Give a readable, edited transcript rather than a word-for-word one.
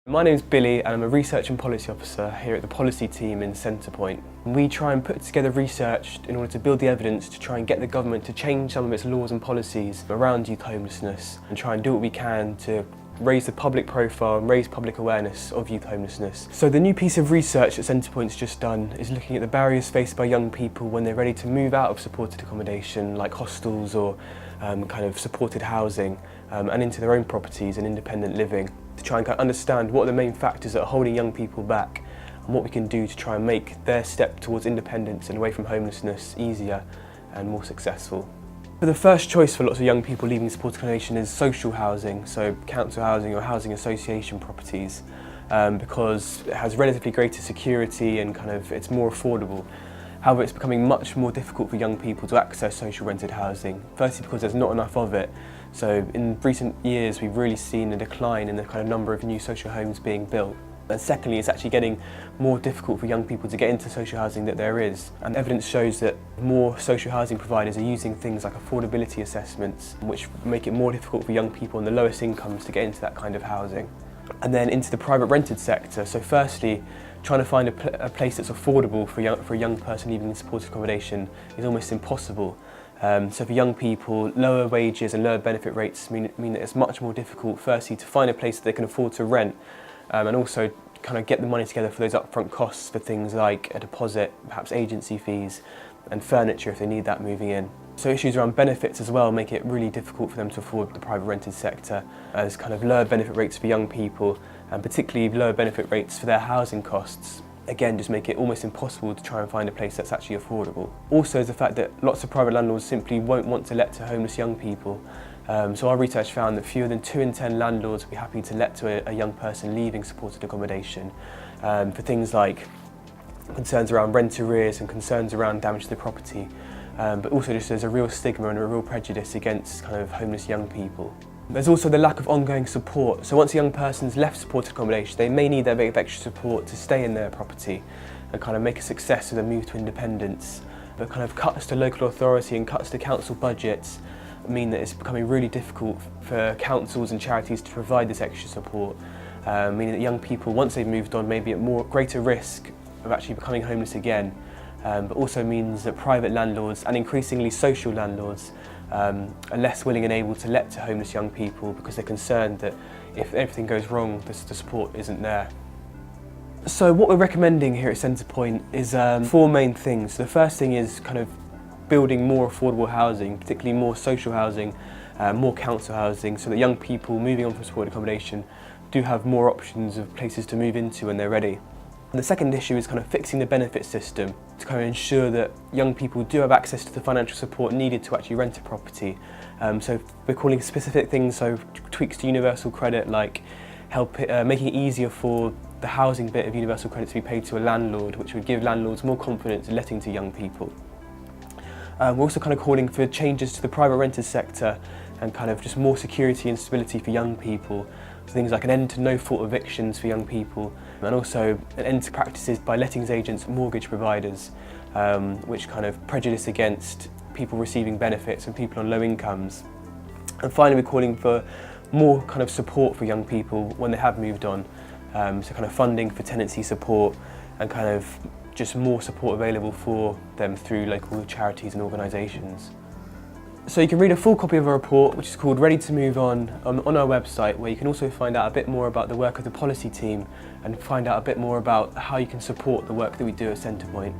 My name's Billy and I'm a Research and Policy Officer here at the Policy team in Centrepoint. We try and put together research in order to build the evidence to try and get the government to change some of its laws and policies around youth homelessness and try and do what we can to raise the public profile and raise public awareness of youth homelessness. So the new piece of research that Centrepoint's just done is looking at the barriers faced by young people when they're ready to move out of supported accommodation like hostels or kind of supported housing and into their own properties and independent living, to try and understand what are the main factors that are holding young people back and what we can do to try and make their step towards independence and away from homelessness easier and more successful. The first choice for lots of young people leaving supported accommodation is social housing, so council housing or housing association properties, because it has relatively greater security and it's more affordable. However, it's becoming much more difficult for young people to access social rented housing, firstly because there's not enough of it. So in recent years we've really seen a decline in the number of new social homes being built. And secondly, it's actually getting more difficult for young people to get into social housing that there is. And evidence shows that more social housing providers are using things like affordability assessments, which make it more difficult for young people on the lowest incomes to get into that kind of housing. And then into the private rented sector. So firstly, trying to find a place that's affordable for a young person leaving supported accommodation is almost impossible. So for young people, lower wages and lower benefit rates mean that it's much more difficult, firstly, to find a place that they can afford to rent, and also get the money together for those upfront costs for things like a deposit, perhaps agency fees, and furniture if they need that moving in. So issues around benefits as well make it really difficult for them to afford the private rented sector, as lower benefit rates for young people, and particularly lower benefit rates for their housing costs. Again, just make it almost impossible to try and find a place that's actually affordable. Also is the fact that lots of private landlords simply won't want to let to homeless young people. So our research found that fewer than 2 in 10 landlords would be happy to let to a young person leaving supported accommodation for things like concerns around rent arrears and concerns around damage to the property, but also just there's a real stigma and a real prejudice against homeless young people. There's also the lack of ongoing support. So once a young person's left supported accommodation, they may need that bit of extra support to stay in their property and make a success of the move to independence. But cuts to local authority and cuts to council budgets mean that it's becoming really difficult for councils and charities to provide this extra support, meaning that young people, once they've moved on, may be at greater risk of actually becoming homeless again. But also means that private landlords and increasingly social landlords are less willing and able to let to homeless young people because they're concerned that if everything goes wrong, the support isn't there. So what we're recommending here at Centrepoint is 4 main things. The first thing is building more affordable housing, particularly more social housing, more council housing, so that young people moving on from supported accommodation do have more options of places to move into when they're ready. And the second issue is fixing the benefit system to ensure that young people do have access to the financial support needed to actually rent a property. So we're calling specific things, so tweaks to universal credit, like making it easier for the housing bit of universal credit to be paid to a landlord, which would give landlords more confidence in letting to young people. We're also calling for changes to the private renters sector and just more security and stability for young people. So things like an end to no-fault evictions for young people, and also an end to practices by lettings agents and mortgage providers, which prejudice against people receiving benefits and people on low incomes. And finally, we're calling for more support for young people when they have moved on, so funding for tenancy support and just more support available for them through local charities and organisations. So you can read a full copy of our report, which is called Ready to Move on our website, where you can also find out a bit more about the work of the policy team and find out a bit more about how you can support the work that we do at Centrepoint.